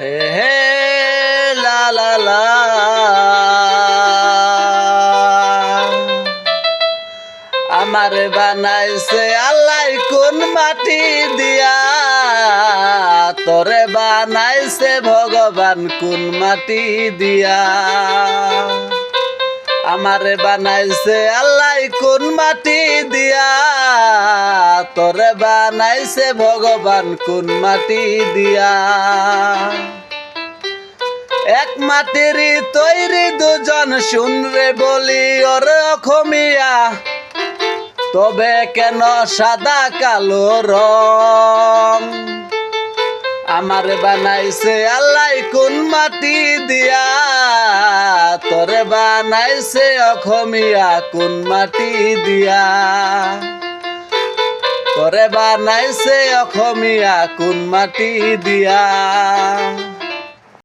হে হে লা লা লা। আমারে বানাইছে আল্লাহ কোন মাটি দিয়া, তোরে বানাইছে ভগবান কোন মাটি দিয়া। আমারে বানাইছে আল্লাহ কোন মাটি দিয়া, তোরে বানাইছে ভগবান কোন মাটি দিয়া। এক মাটির তৈরি দুজন শুনরে বলি ওরে অখমিয়া, তবে কেন সাদা কালো রং? আমারে বানাইছে আল্লাহ কোন মাটি দিয়া, তোরে বানাইছে অখমিয়া কোন মাটি দিয়া। তোরে বানাইছে অখমিয়া কোন মাটি দিয়া।